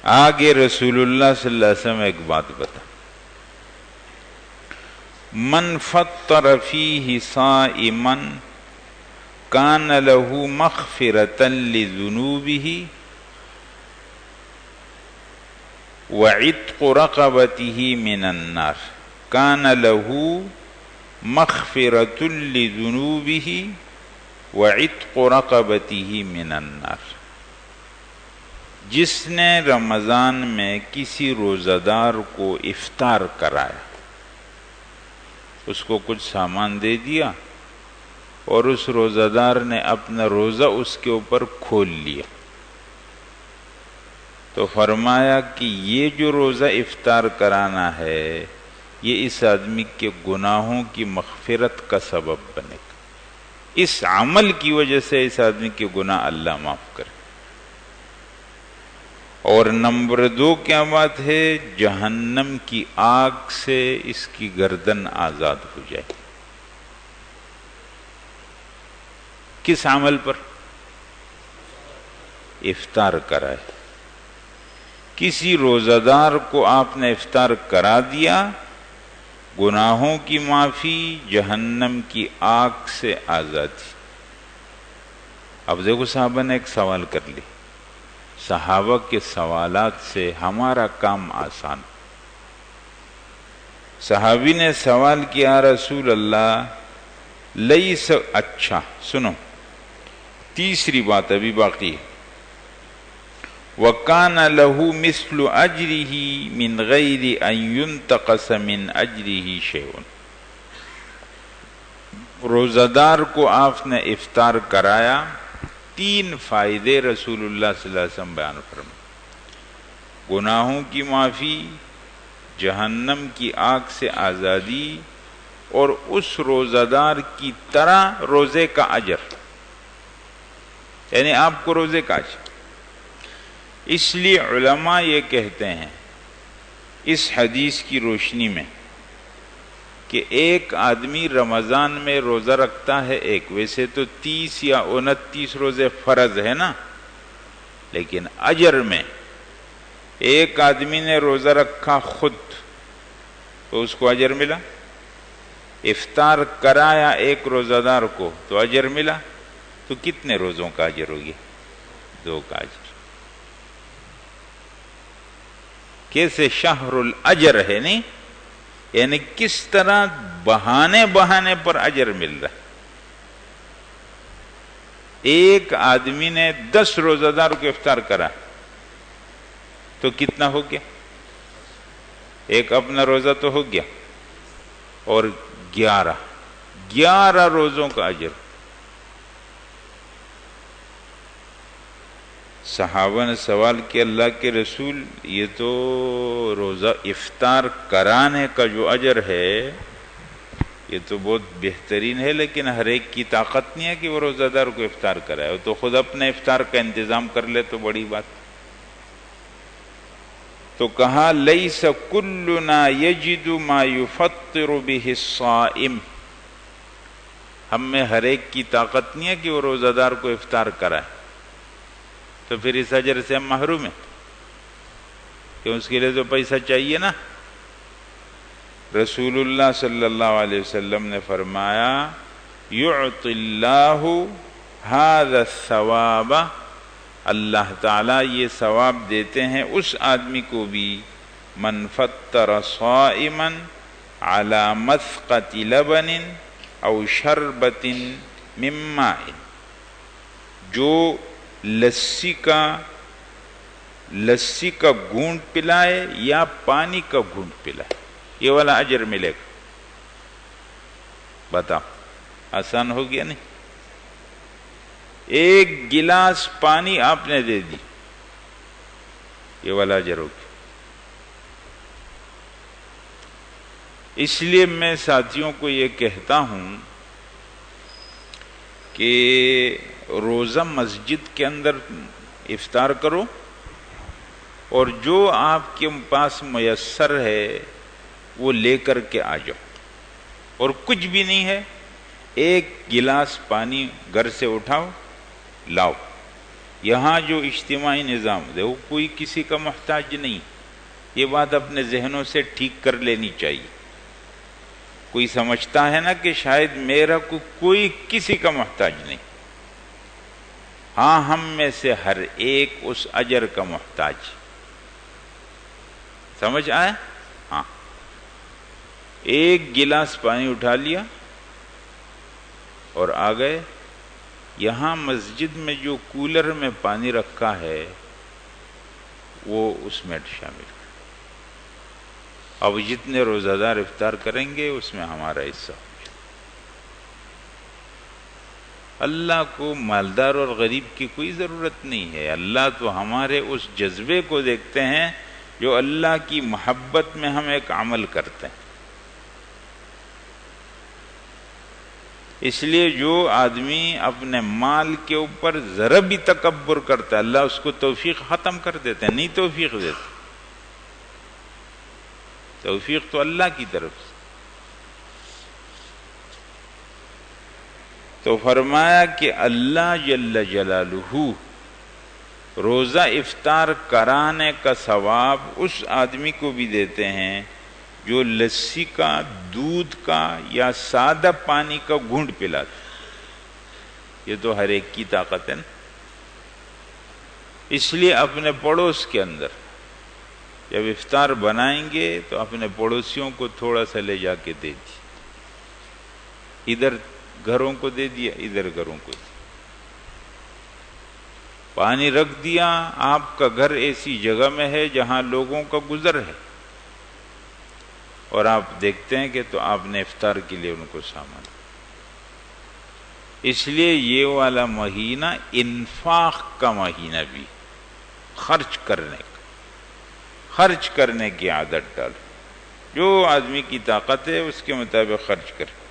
آگے رسول اللہ صلی اللہ علیہ وسلم ایک بات بتا، من فطر فیہ صائما کان لہ مغفرۃ لذنوبہ وعتق رقبتہ من النار، کان لہ مغفرۃ لذنوبہ وعتق رقبتہ من النار۔ جس نے رمضان میں کسی روزہ دار کو افطار کرایا، اس کو کچھ سامان دے دیا اور اس روزہ دار نے اپنا روزہ اس کے اوپر کھول لیا، تو فرمایا کہ یہ جو روزہ افطار کرانا ہے یہ اس آدمی کے گناہوں کی مغفرت کا سبب بنے گا، اس عمل کی وجہ سے اس آدمی کے گناہ اللہ معاف کرے۔ اور نمبر 2 کیا بات ہے، جہنم کی آگ سے اس کی گردن آزاد ہو جائے۔ کس عمل پر؟ افطار کرائے۔ کسی روزہ دار کو آپ نے افطار کرا دیا، گناہوں کی معافی، جہنم کی آگ سے آزادی۔ اب دیکھو صحابہ نے ایک سوال کر لی، صحابہ کے سوالات سے ہمارا کام آسان۔ صحابی نے سوال کیا، رسول اللہ لیس، اچھا سنو تیسری بات ابھی باقی ہے، وَكَانَ لَهُ مِثْلُ أَجْرِهِ مِنْ غَيْرِ أَنْ يُنْتَقَصَ مِنْ أَجْرِهِ شَيْءٌ۔ روزہ دار کو آپ نے افطار کرایا، 3 فائدے رسول اللہ صلی اللہ علیہ وسلم بیان فرمائے، گناہوں کی معافی، جہنم کی آگ سے آزادی، اور اس روزہ دار کی طرح روزے کا اجر، یعنی آپ کو روزے کا اجر۔ اس لیے علماء یہ کہتے ہیں اس حدیث کی روشنی میں کہ ایک آدمی رمضان میں روزہ رکھتا ہے، ایک ویسے تو 30 یا 29 روزے فرض ہے نا، لیکن اجر میں ایک آدمی نے روزہ رکھا خود تو اس کو اجر ملا، افطار کرایا ایک روزہ دار کو تو اجر ملا، تو کتنے روزوں کا اجر ہو گیا؟ 2 کا اجر۔ کیسے شہر الاجر ہے نہیں، یعنی کس طرح بہانے پر اجر مل رہا ہے۔ ایک آدمی نے 10 روزہ دار کو افطار کرا تو کتنا ہو گیا؟ ایک اپنا روزہ تو ہو گیا، اور 11 روزوں کا اجر۔ صحابہ نے سوال کیا، اللہ کے رسول یہ تو روزہ افطار کرانے کا جو اجر ہے یہ تو بہت بہترین ہے، لیکن ہر ایک کی طاقت نہیں ہے کہ وہ روزہ دار کو افطار کرائے، وہ تو خود اپنے افطار کا انتظام کر لے تو بڑی بات۔ تو کہا لیس کلنا یجد ما یفطر بہ الصائم، ہم میں ہر ایک کی طاقت نہیں ہے کہ وہ روزہ دار کو افطار کرائے، تو پھر اس اجر سے ہم محروم ہیں، کہ اس کے لیے تو پیسہ چاہیے نا۔ رسول اللہ صلی اللہ علیہ وسلم نے فرمایا، یعطی اللہ ھذا الثواب، اللہ تعالیٰ یہ ثواب دیتے ہیں اس آدمی کو بھی، من فطر صائما علی مثقۃ لبن او شربۃ من ماء، جو لسی کا گھونٹ پلائے یا پانی کا گھونٹ پلائے، یہ والا اجر ملے گا۔ بتاؤ، آسان ہو گیا نہیں؟ ایک گلاس پانی آپ نے دے دی، یہ والا اجر ہو گیا۔ اس لیے میں ساتھیوں کو یہ کہتا ہوں کہ روزہ مسجد کے اندر افطار کرو، اور جو آپ کے پاس میسر ہے وہ لے کر کے آ جاؤ، اور کچھ بھی نہیں ہے ایک گلاس پانی گھر سے اٹھاؤ لاؤ، یہاں جو اجتماعی نظام ہے وہ کوئی کسی کا محتاج نہیں، یہ بات اپنے ذہنوں سے ٹھیک کر لینی چاہیے۔ کوئی سمجھتا ہے نا کہ شاید میرا کوئی کسی کا محتاج نہیں، ہاں ہم میں سے ہر ایک اس اجر کا محتاج۔ سمجھ آیا؟ ہاں، ایک گلاس پانی اٹھا لیا اور آ گئے، یہاں مسجد میں جو کولر میں پانی رکھا ہے وہ اس میں شامل ہے۔ اب جتنے روزہ دار افطار کریں گے اس میں ہمارا حصہ ہو۔ اللہ کو مالدار اور غریب کی کوئی ضرورت نہیں ہے، اللہ تو ہمارے اس جذبے کو دیکھتے ہیں جو اللہ کی محبت میں ہم ایک عمل کرتے ہیں۔ اس لیے جو آدمی اپنے مال کے اوپر ذرا بھی تکبر کرتا ہے اللہ اس کو توفیق ختم کر دیتے ہیں، نہیں توفیق دیتے، توفیق تو اللہ کی طرف سے۔ تو فرمایا کہ اللہ جل جلالہ روزہ افطار کرانے کا ثواب اس آدمی کو بھی دیتے ہیں جو لسی کا، دودھ کا یا سادہ پانی کا گھونٹ پلاتا۔ یہ تو ہر ایک کی طاقت ہے نا، اس لیے اپنے پڑوس کے اندر جب افطار بنائیں گے تو اپنے پڑوسیوں کو تھوڑا سا لے جا کے دے دیجیے، ادھر گھروں کو دے دیا، ادھر گھروں کو دیا۔ پانی رکھ دیا، آپ کا گھر ایسی جگہ میں ہے جہاں لوگوں کا گزر ہے اور آپ دیکھتے ہیں کہ تو آپ نے افطار کے لیے ان کو سامان۔ اس لیے یہ والا مہینہ انفاق کا مہینہ بھی، خرچ کرنے کا، خرچ کرنے کی عادت ڈالو، جو آدمی کی طاقت ہے اس کے مطابق خرچ کرے۔